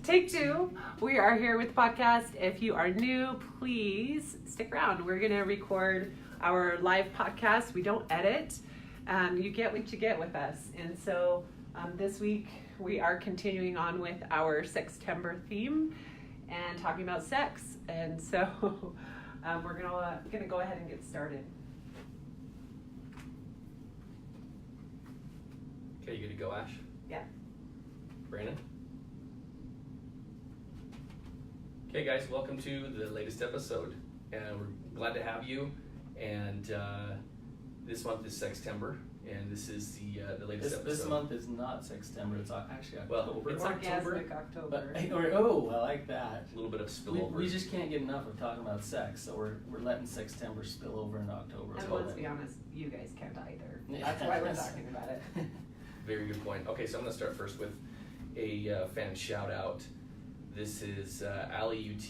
Take two. We are here with the podcast. If you are new, please stick around. We're going to record our live podcast. We don't edit. You get what you get with us. And so this week we are continuing on with our Sextember theme and talking about sex. And so we're going to go ahead and get started. Okay, you good to go, Ash? Yeah. Brannon? Okay, guys, welcome to the latest episode. And we're glad to have you. And this month is Sextember, and this is the latest episode. This month is not Sextember, it's actually October. Well, it's October. October. I like that. A little bit of spillover. We just can't get enough of talking about sex, so we're letting Sextember spill over into October. And let's be honest, you guys can't either. That's why we're talking about it. Very good point. Okay, so I'm going to start first with a fan shout out. This is Ali UT.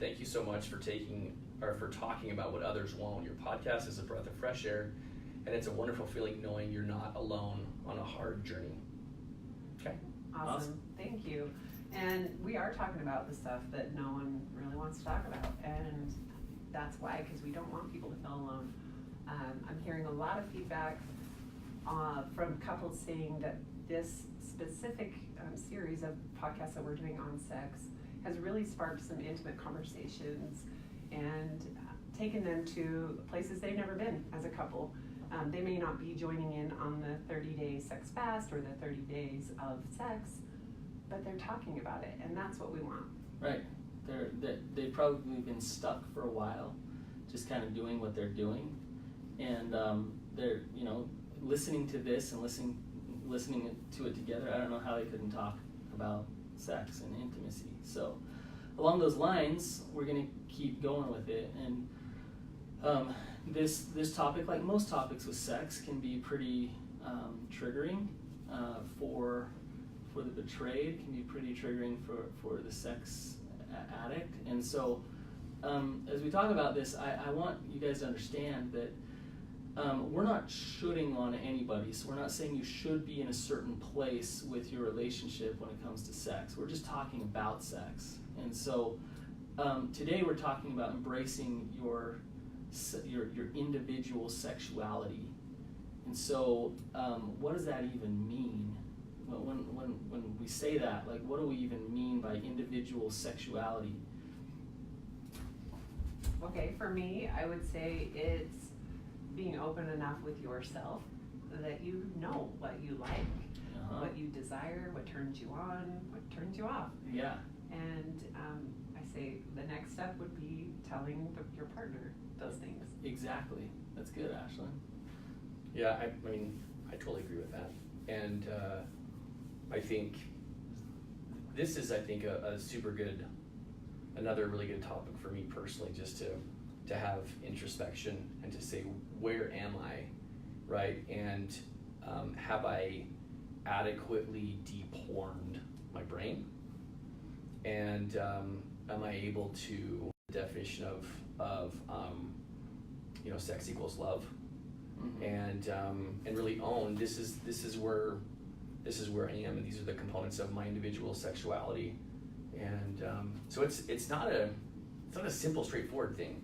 Thank you so much for talking about what others won't. Your podcast is a breath of fresh air, and it's a wonderful feeling knowing you're not alone on a hard journey. Okay. Awesome. Thank you. And we are talking about the stuff that no one really wants to talk about, and that's why, because we don't want people to feel alone. I'm hearing a lot of feedback from couples saying that this specific series of podcasts that we're doing on sex has really sparked some intimate conversations and taken them to places they've never been as a couple. They may not be joining in on the 30-day sex fast or the 30 days of sex, but they're talking about it, and that's what we want. Right. They've probably been stuck for a while, just kind of doing what they're doing, and they're listening to this and listening to it together. I don't know how they couldn't talk about sex and intimacy. So along those lines, we're going to keep going with it. And this topic, like most topics with sex, can be pretty triggering for the betrayed, can be pretty triggering for the sex addict. And so as we talk about this, I want you guys to understand that we're not shooting on anybody, so we're not saying you should be in a certain place with your relationship when it comes to sex. We're just talking about sex. And so today we're talking about embracing your individual sexuality. And so what does that even mean? When we say that, like, what do we even mean by individual sexuality? Okay, for me, I would say it's being open enough with yourself that you know what you like, what you desire, what turns you on, what turns you off. Yeah. And I say the next step would be telling your partner those things. Exactly. That's good, Ashlynn. Yeah, I mean, I totally agree with that. And I think this is, a super good, another really good topic for me personally, just to have introspection and to say, where am I, right? And have I adequately deporned my brain? And am I able to, the definition of sex equals love, and really own this is where I am, and these are the components of my individual sexuality. And so it's not a simple, straightforward thing.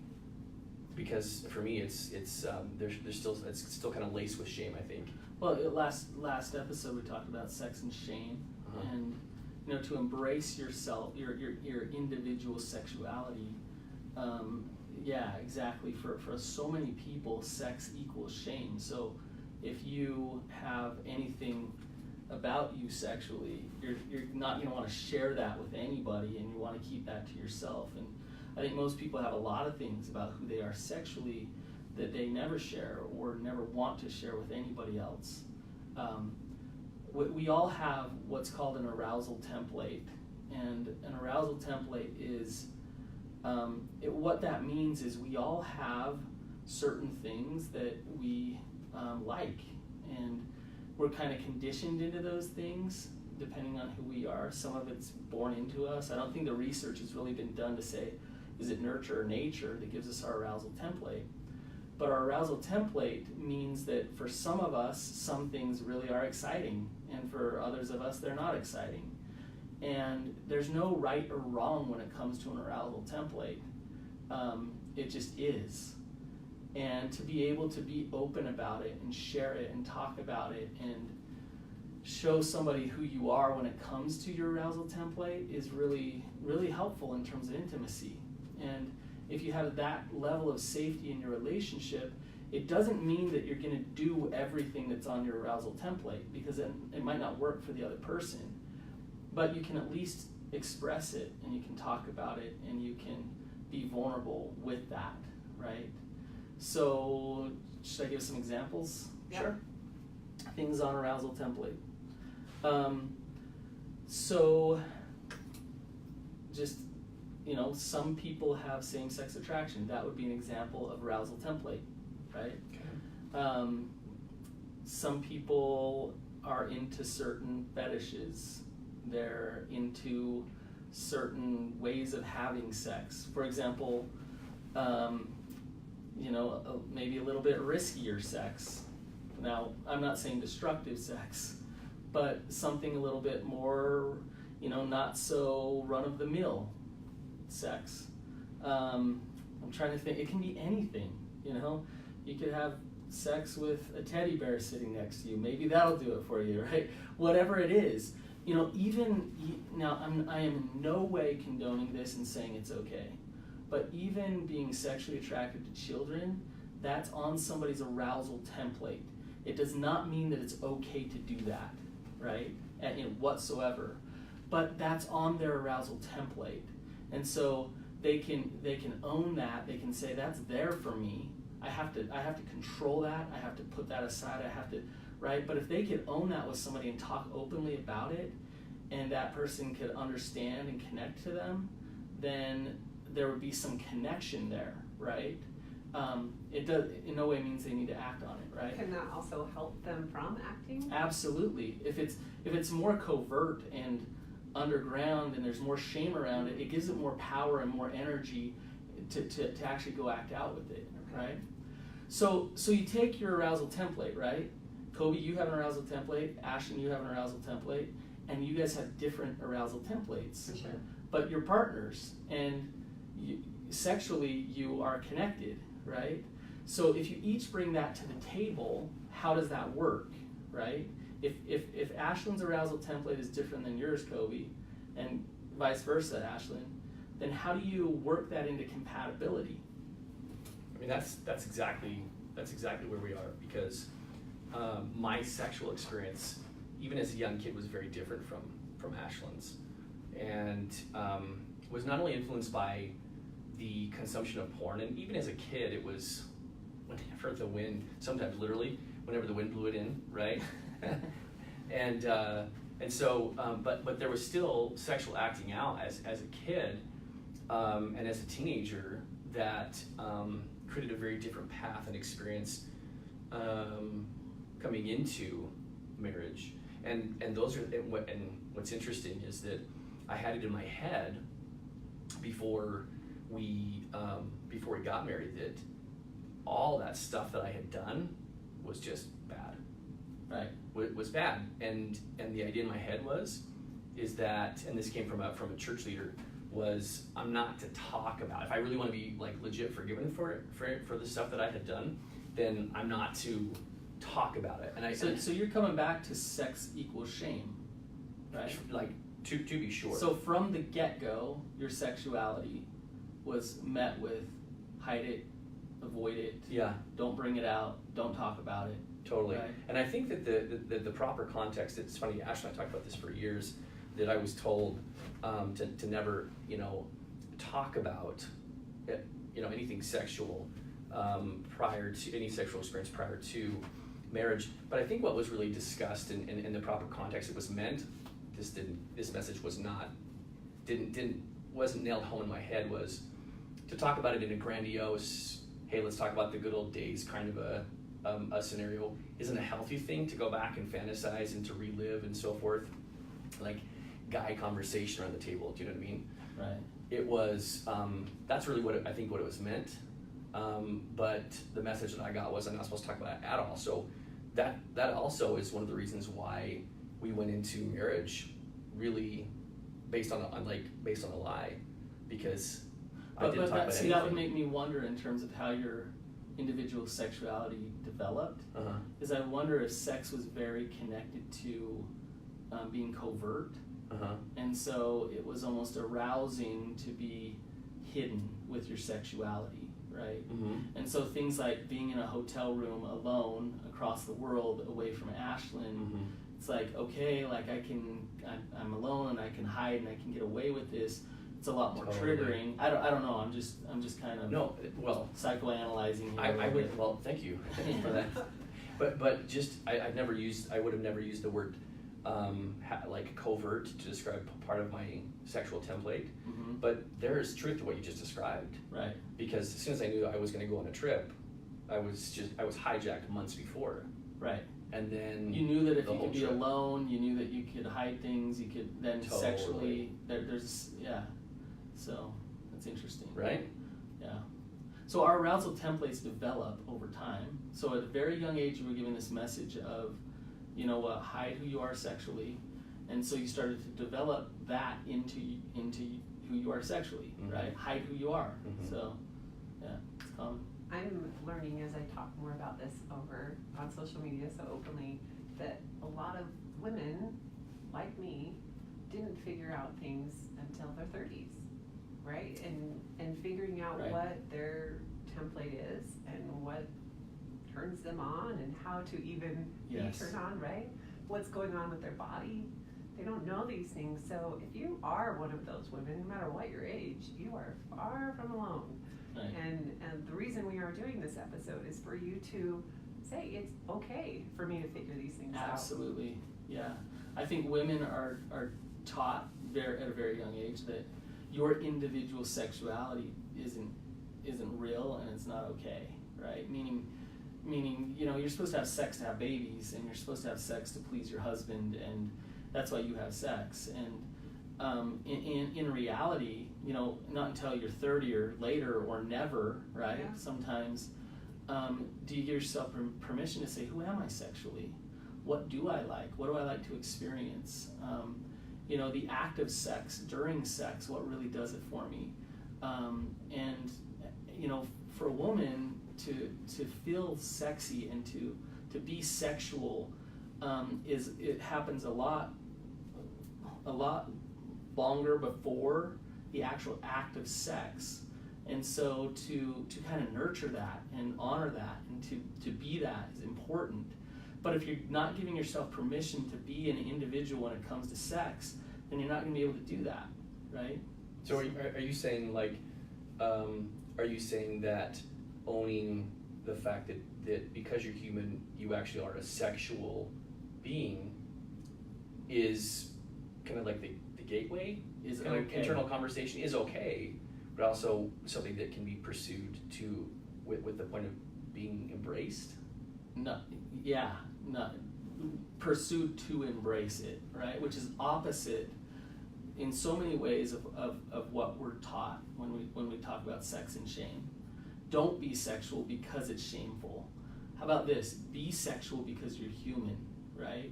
Because for me, it's still kind of laced with shame, I think. Well, last episode we talked about sex and shame, and to embrace yourself, your individual sexuality. Yeah, exactly. For so many people, sex equals shame. So if you have anything about you sexually, you're not going to want to share that with anybody, and you want to keep that to yourself. And I think most people have a lot of things about who they are sexually that they never share or never want to share with anybody else. We all have what's called an arousal template, and an arousal template is, what that means is we all have certain things that we like, and we're kind of conditioned into those things depending on who we are. Some of it's born into us. I don't think the research has really been done to say, is it nurture or nature that gives us our arousal template? But our arousal template means that for some of us, some things really are exciting, and for others of us, they're not exciting. And there's no right or wrong when it comes to an arousal template. It just is. And to be able to be open about it and share it and talk about it and show somebody who you are when it comes to your arousal template is really, really helpful in terms of intimacy. And if you have that level of safety in your relationship, it doesn't mean that you're going to do everything that's on your arousal template, because it might not work for the other person. But you can at least express it, and you can talk about it, and you can be vulnerable with that, right? So, should I give some examples? Yeah. Sure. Things on arousal template. So, just, some people have same-sex attraction. That would be an example of arousal template, right? Okay. Some people are into certain fetishes. They're into certain ways of having sex. For example, maybe a little bit riskier sex. Now, I'm not saying destructive sex, but something a little bit more, not so run-of-the-mill sex. I'm trying to think. It can be anything, You could have sex with a teddy bear sitting next to you. Maybe that'll do it for you, right? Whatever it is. Now, I am in no way condoning this and saying it's okay, but even being sexually attracted to children, that's on somebody's arousal template. It does not mean that it's okay to do that, right? Whatsoever, but that's on their arousal template, and so they can own that. They can say that's there for me. I have to control that. I have to put that aside. I have to. Right? But if they could own that with somebody and talk openly about it, and that person could understand and connect to them, then there would be some connection there, right? It does in no way means they need to act on it, right? Can that also help them from acting? Absolutely. If it's more covert and underground and there's more shame around it, it gives it more power and more energy to actually go act out with it, Okay. right? So you take your arousal template, right? Coby, you have an arousal template. Ashlynn, you have an arousal template. And you guys have different arousal templates. For sure. But you're partners, and sexually you are connected, right? So if you each bring that to the table, how does that work, right? If Ashlynn's arousal template is different than yours, Coby, and vice versa, Ashlynn, then how do you work that into compatibility? I mean, that's exactly where we are, because my sexual experience, even as a young kid, was very different from Ashlynn's, and was not only influenced by the consumption of porn, and even as a kid, it was whenever the wind, sometimes literally, whenever the wind blew it in, right? and so, but there was still sexual acting out as a kid, and as a teenager that created a very different path and experience coming into marriage. And those are, and what's interesting is that I had it in my head before we got married that all that stuff that I had done was just bad, right? Was bad, and the idea in my head is that, and this came from a church leader, was I'm not to talk about it. If I really want to be like legit forgiven for the stuff that I had done, then I'm not to talk about it. And so you're coming back to sex equals shame, right? Like to be sure. So from the get-go, your sexuality was met with hide it, avoid it, yeah, don't bring it out, don't talk about it. Totally. Right? And I think that the proper context, it's funny, Ash and I talked about this for years, that I was told to never, talk about anything sexual prior to any sexual experience prior to marriage. But I think what was really discussed in the proper context it was meant, this message was not, wasn't nailed home in my head, was to talk about it in a grandiose, hey, let's talk about the good old days kind of a scenario. Isn't a healthy thing to go back and fantasize and to relive and so forth, like guy conversation around the table. Do you know what I mean? Right. It was that's really what I think what it was meant. But the message that I got was I'm not supposed to talk about it at all. So that also is one of the reasons why we went into marriage really based on a lie, because I didn't But talk about that would anything. make me wonder in terms of how your individual sexuality developed. Uh-huh. Is I wonder if sex was very connected to being covert, Uh-huh. and so it was almost arousing to be hidden with your sexuality, right? Mm-hmm. And so things like being in a hotel room alone across the world away from Ashlynn, Mm-hmm. it's like, okay, like I'm alone and I can hide and I can get away with this. It's a lot more Totally. triggering. I don't know. I'm just kind of No, well, psychoanalyzing here. I would, well, thank you for that. But just, I would have never used the word like covert to describe part of my sexual template. Mm-hmm. But there is truth to what you just described. Right. Because as soon as I knew I was going to go on a trip, I was hijacked months before. Right. And then You knew that if the you whole could be trip. alone, you knew that you could hide things. You could then Totally. sexually. There's yeah. So that's interesting. Right? Yeah. So our arousal templates develop over time. So at a very young age, you were given this message of, you know what, hide who you are sexually, and so you started to develop that into who you are sexually, Mhm. right? Hide who you are. Mhm. So, yeah, it's common. I'm learning as I talk more about this over on social media so openly that a lot of women, like me, didn't figure out things until their 30s, right? And figuring out Right. what their template is and what turns them on and how to even Yes. be turned on, right? What's going on with their body. They don't know these things. So if you are one of those women, no matter what your age, you are far from alone. Right. And the reason we are doing this episode is for you to say it's okay for me to figure these things out. Absolutely, yeah. I think women are taught at a very young age that your individual sexuality isn't real and it's not okay, right? Meaning, you know, you're supposed to have sex to have babies, and you're supposed to have sex to please your husband, and that's why you have sex. And in reality, you know, not until you're 30 or later or never, right? Yeah. Sometimes, do you give yourself permission to say, who am I sexually? What do I like? What do I like to experience? You know, the act of sex, during sex, what really does it for me? And, you know, for a woman to feel sexy and to be sexual, it happens a lot longer before the actual act of sex. And so to kind of nurture that and honor that and to be that is important. But if you're not giving yourself permission to be an individual when it comes to sex, then you're not going to be able to do that, right? So are you saying are you saying that owning the fact that because you're human, you actually are a sexual being is kind of like the gateway? Is kind of okay. internal conversation is okay, but also something that can be pursued with the point of being embraced? Pursued to embrace it, right? Which is opposite in so many ways of what we're taught when we talk about sex and shame. Don't be sexual because it's shameful. How about this? Be sexual because you're human, right?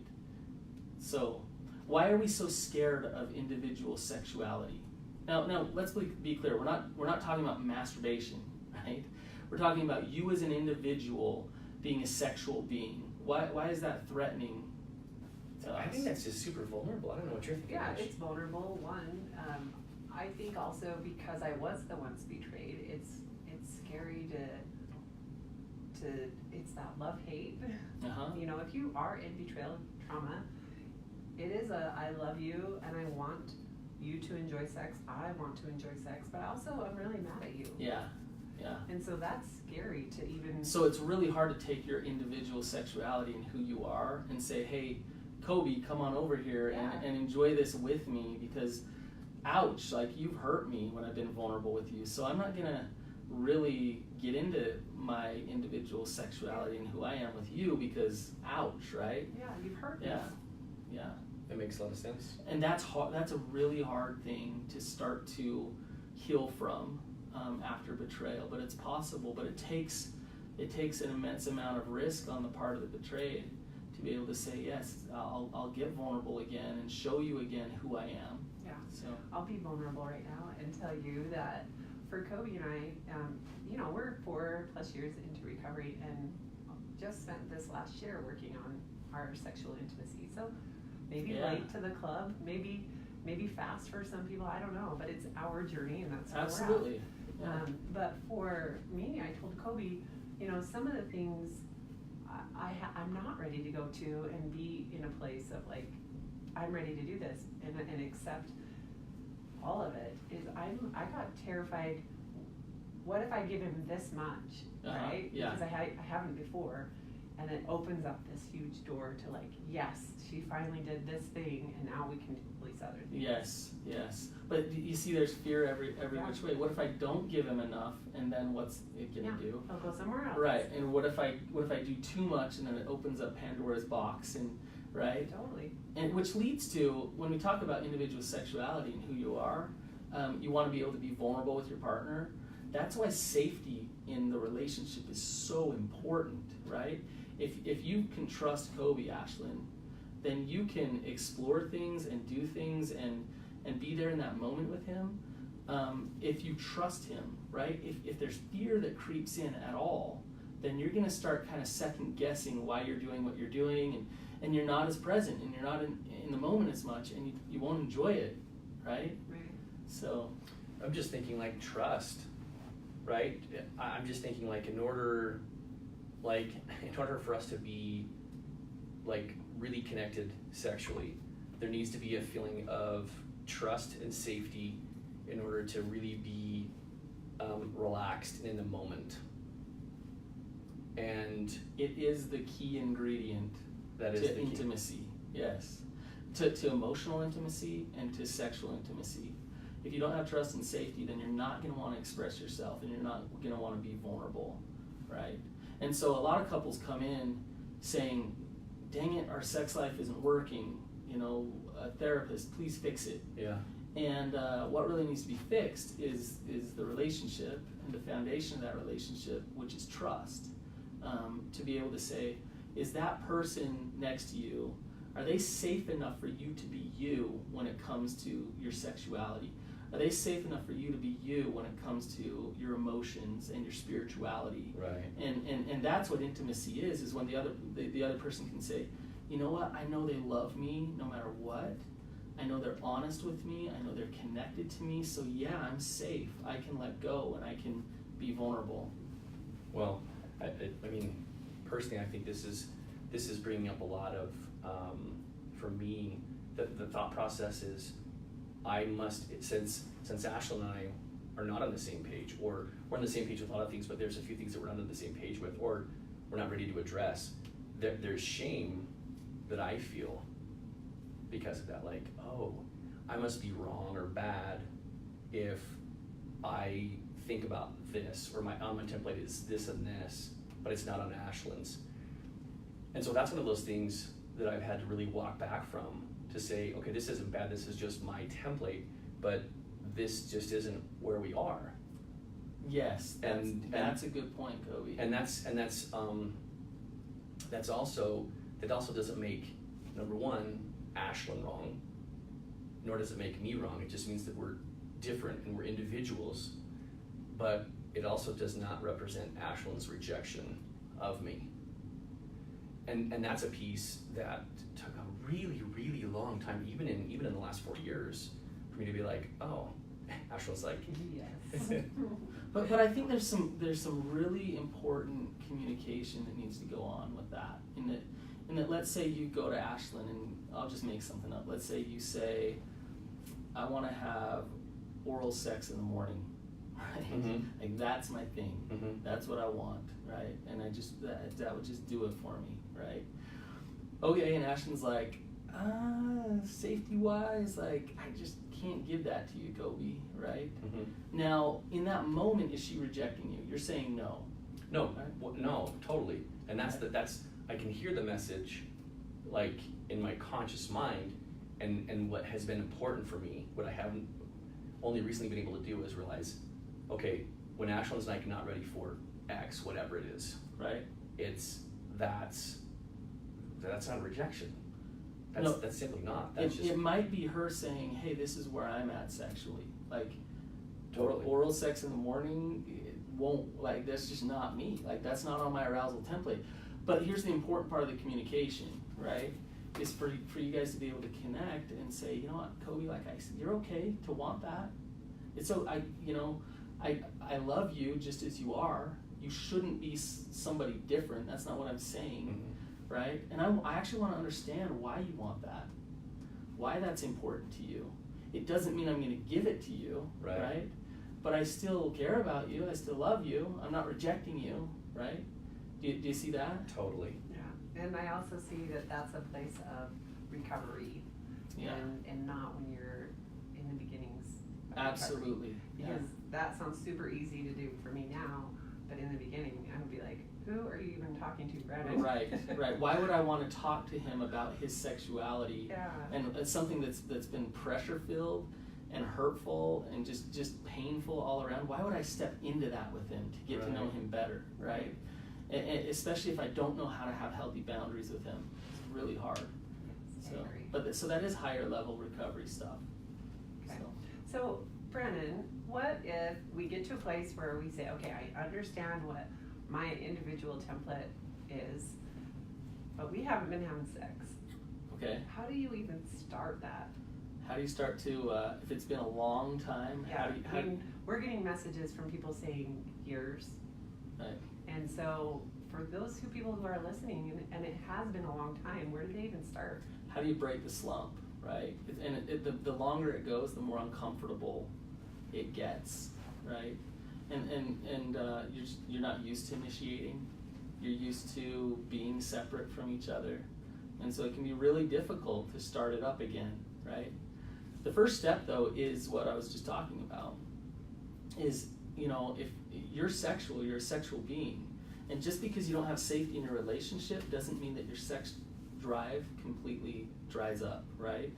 So, why are we so scared of individual sexuality? Now let's be clear. We're not talking about masturbation, right? We're talking about you as an individual being a sexual being. Why is that threatening to us? I think that's just super vulnerable. I don't know what you're thinking. Yeah, Ash. it's vulnerable. One, I think also because I was the once betrayed, it's scary to it's that love-hate. Uh-huh. You know, if you are in betrayal trauma, it is I love you and I want you to enjoy sex. I want to enjoy sex, but also I'm really mad at you. Yeah. And so that's scary to even. So it's really hard to take your individual sexuality and who you are and say, hey, Coby, come on over here and enjoy this with me, because ouch, like you've hurt me when I've been vulnerable with you. So I'm not going to really get into my individual sexuality and who I am with you because ouch, right? Yeah, you've hurt me. Yeah. That makes a lot of sense. And that's hard. That's a really hard thing to start to heal from after betrayal. But it's possible. But it takes an immense amount of risk on the part of the betrayed to be able to say, yes, I'll get vulnerable again and show you again who I am. Yeah. So I'll be vulnerable right now and tell you that for Coby and I, you know, we're 4+ years into recovery and just spent this last year working on our sexual intimacy. So maybe late to the club, maybe fast for some people, I don't know, but it's our journey and that's where absolutely. we're at. But for me, I told Coby, you know, some of the things I'm not ready to go to and be in a place of like, I'm ready to do this and accept all of it, is I got terrified. What if I give him this much, right? Yeah. Because I haven't before, and it opens up this huge door to like, yes, she finally did this thing, and now we can do these other things. Yes. But you see, there's fear every which way. What if I don't give him enough, and then what's it gonna do? I'll go somewhere else. Right. And what if I do too much, and then it opens up Pandora's box, and right? Totally. And which leads to, when we talk about individual sexuality and who you are, you want to be able to be vulnerable with your partner. That's why safety in the relationship is so important, right? If you can trust Coby, Ashlynn, then you can explore things and do things and be there in that moment with him. If you trust him, right? If there's fear that creeps in at all, then you're going to start kind of second guessing why you're doing what you're doing, and you're not as present, and you're not in the moment as much, and you won't enjoy it, right? Right. So I'm just thinking like trust, right? I'm just thinking like in order for us to be like really connected sexually, there needs to be a feeling of trust and safety in order to really be relaxed and in the moment. And it is the key ingredient that is to the key. intimacy. Yes, to emotional intimacy and to sexual intimacy. If you don't have trust and safety, then you're not going to want to express yourself, and you're not going to want to be vulnerable, right? And so a lot of couples come in saying, dang it, our sex life isn't working, you know, a therapist, please fix it. Yeah. And what really needs to be fixed is the relationship and the foundation of that relationship, which is trust. To be able to say, is that person next to you, are they safe enough for you to be you when it comes to your sexuality? Are they safe enough for you to be you when it comes to your emotions and your spirituality? Right. And that's what intimacy is when the other person can say, you know what, I know they love me no matter what. I know they're honest with me. I know they're connected to me. So yeah, I'm safe. I can let go and I can be vulnerable. Well, I mean, personally, I think this is bringing up a lot of, for me, the thought process is, I must, since Ashlynn and I are not on the same page, or we're on the same page with a lot of things, but there's a few things that we're not on the same page with, or we're not ready to address, there's shame that I feel because of that. Like, oh, I must be wrong or bad if I think about this, or my template is this and this, but it's not on Ashlynn's. And so that's one of those things that I've had to really walk back from, to say, okay, this isn't bad, this is just my template, but this just isn't where we are. Yes, that's a good point, Coby. And that also doesn't make, number one, Ashlynn wrong, nor does it make me wrong. It just means that we're different and we're individuals, but it also does not represent Ashlynn's rejection of me. And that's a piece that took a really, really long time, even in the last 4 years, for me to be like, oh, Ashlynn's like, yes. But I think there's some really important communication that needs to go on with that. In that, let's say you go to Ashlynn, and I'll just make something up. Let's say you say, I want to have oral sex in the morning, right? Mm-hmm. Like, that's my thing. Mm-hmm. That's what I want, right? And that would just do it for me, right? Okay, and Ashlynn's like, safety-wise, like, I just can't give that to you, Coby, right? Mm-hmm. Now, in that moment, is she rejecting you? You're saying no. No, right? no, totally. And that's I can hear the message, like, in my conscious mind, and what has been important for me, what I haven't only recently been able to do, is realize, okay, when Ashlynn's like not ready for X, whatever it is, Right? that's not a rejection. That's simply not. That's just It might be her saying, hey, this is where I'm at sexually. Like, Totally. oral sex in the morning, it won't, like, that's just not me. Like, that's not on my arousal template. But here's the important part of the communication, right? Is for you guys to be able to connect and say, you know what, Coby, like, you're okay to want that. It's so, I love you just as you are. You shouldn't be somebody different. That's not what I'm saying, right? And I actually want to understand why you want that, why that's important to you. It doesn't mean I'm going to give it to you, right? But I still care about you. I still love you. I'm not rejecting you, right? Do you see that? Totally. Yeah, and I also see that that's a place of recovery, and not when you're in the beginnings. Absolutely. Because that sounds super easy to do for me now, but in the beginning, I would be like, who are you even talking to, Brannon? Right. Why would I want to talk to him about his sexuality? Yeah. And it's something that's been pressure filled and hurtful and just painful all around. Why would I step into that with him to get to know him better, right? And especially if I don't know how to have healthy boundaries with him, it's really hard. Yes, So, I agree. so that is higher level recovery stuff. Okay. So, Brannon, what if we get to a place where we say, okay, I understand what my individual template is, but we haven't been having sex. Okay. How do you even start that? How do you start to, if it's been a long time, We're getting messages from people saying years. Right. And so for those people who are listening, and it has been a long time, where do they even start? How do you break the slump, right? The longer it goes, the more uncomfortable it gets, right? And you're not used to initiating. You're used to being separate from each other. And so it can be really difficult to start it up again, right? The first step, though, is what I was just talking about. Is, if you're sexual, you're a sexual being. And just because you don't have safety in your relationship doesn't mean that your sex drive completely dries up, right?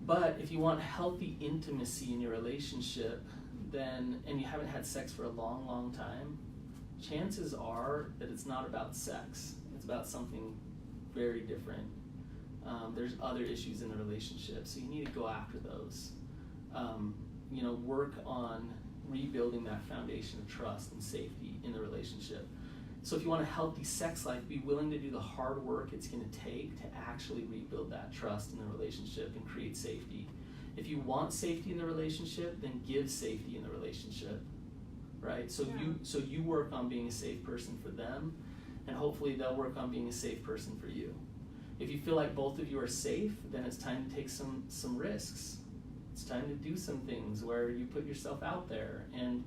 But if you want healthy intimacy in your relationship, and you haven't had sex for a long, long time, chances are that it's not about sex. It's about something very different. There's other issues in the relationship, so you need to go after those. Work on rebuilding that foundation of trust and safety in the relationship. So if you want a healthy sex life, be willing to do the hard work it's going to take to actually rebuild that trust in the relationship and create safety. If you want safety in the relationship, then give safety in the relationship, right? So you work on being a safe person for them, and hopefully they'll work on being a safe person for you. If you feel like both of you are safe, then it's time to take some risks. It's time to do some things where you put yourself out there and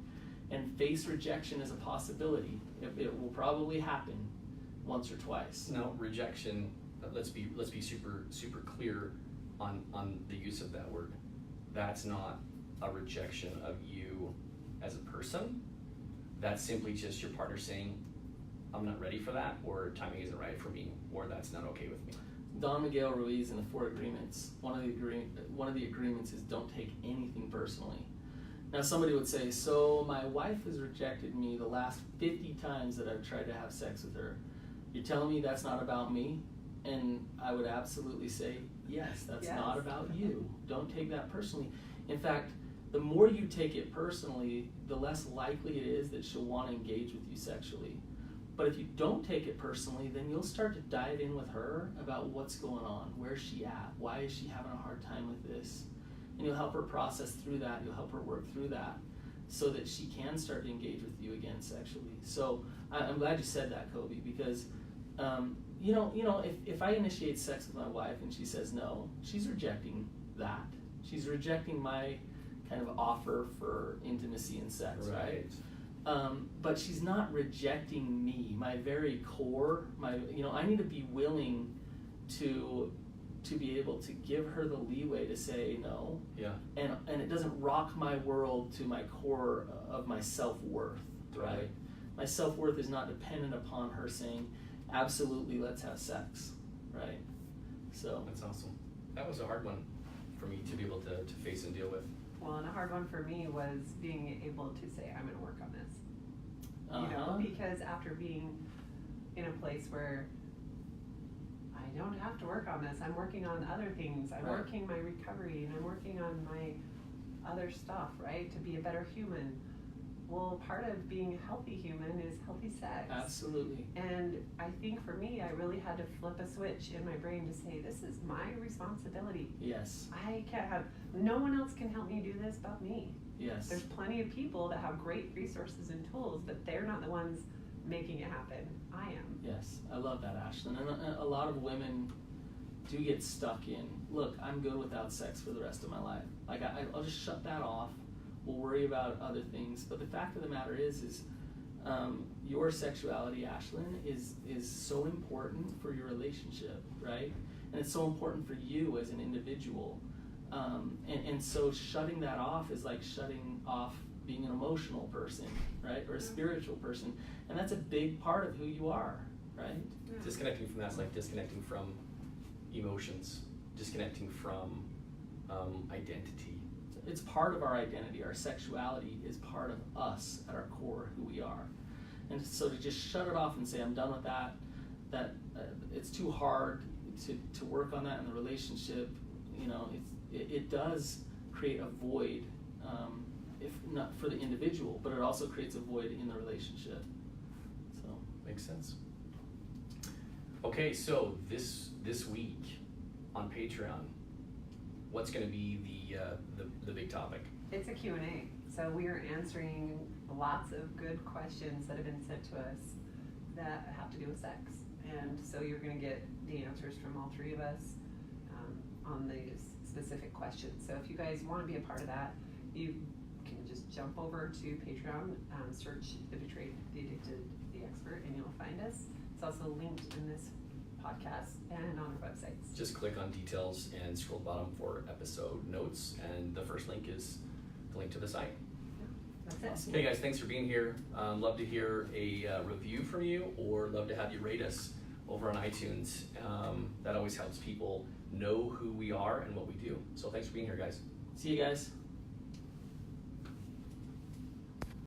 face rejection as a possibility. It will probably happen once or twice. No, rejection, let's be super clear on the use of that word. That's not a rejection of you as a person. That's simply just your partner saying, I'm not ready for that, or timing isn't right for me, or that's not okay with me. Don Miguel Ruiz in the 4 Agreements, one of the agreements is don't take anything personally. Now somebody would say, so my wife has rejected me the last 50 times that I've tried to have sex with her. You're telling me that's not about me? And I would absolutely say, yes, that's not about you. Don't take that personally. In fact, the more you take it personally, the less likely it is that she'll want to engage with you sexually. But if you don't take it personally, then you'll start to dive in with her about what's going on, where's she at, why is she having a hard time with this? And you'll help her process through that, you'll help her work through that so that she can start to engage with you again sexually. So I'm glad you said that, Coby, because if I initiate sex with my wife and she says no, she's rejecting that. She's rejecting my kind of offer for intimacy and sex, right? But she's not rejecting me, my very core. I need to be willing to be able to give her the leeway to say no. Yeah. And it doesn't rock my world to my core of my self-worth, right? My self-worth is not dependent upon her saying, absolutely, let's have sex, right? So that's awesome. That was a hard one for me to be able to face and deal with. Well, and a hard one for me was being able to say, I'm going to work on this. Because after being in a place where I don't have to work on this. I'm working on other things. I'm Right. working my recovery and I'm working on my other stuff, right? To be a better human. Well, part of being a healthy human is healthy sex. Absolutely. And I think for me, I really had to flip a switch in my brain to say, this is my responsibility. Yes. I can't have, no one else can help me do this but me. Yes. There's plenty of people that have great resources and tools, but they're not the ones making it happen. I am. Yes, I love that, Ashlynn. And a lot of women do get stuck in, look, I'm good without sex for the rest of my life. Like, I'll just shut that off. We'll worry about other things. But the fact of the matter is your sexuality, Ashlynn, is so important for your relationship, right? And it's so important for you as an individual. And so shutting that off is like shutting off being an emotional person, right? Or a spiritual person. And that's a big part of who you are, right? Yeah. Disconnecting from that's like disconnecting from emotions, disconnecting from identity. It's part of our identity. Our sexuality is part of us at our core, who we are. And so to just shut it off and say, I'm done with that, it's too hard to work on that in the relationship, you know, it does create a void, if not for the individual, but it also creates a void in the relationship. So Makes sense. Okay, so this week on Patreon, what's going to be the big topic? It's a Q&A. So we are answering lots of good questions that have been sent to us that have to do with sex. And so you're going to get the answers from all three of us on these specific questions. So if you guys want to be a part of that, you can just jump over to Patreon, search The Betrayed, The Addicted, The Expert, and you'll find us. It's also linked in this podcast and on our websites. Just click on details and scroll bottom for episode notes, and the first link is the link to the site. That's it. Okay guys, thanks for being here. Love to hear a review from you, or love to have you rate us over on iTunes. That always helps people know who we are and what we do. So thanks for being here, guys. see you guys.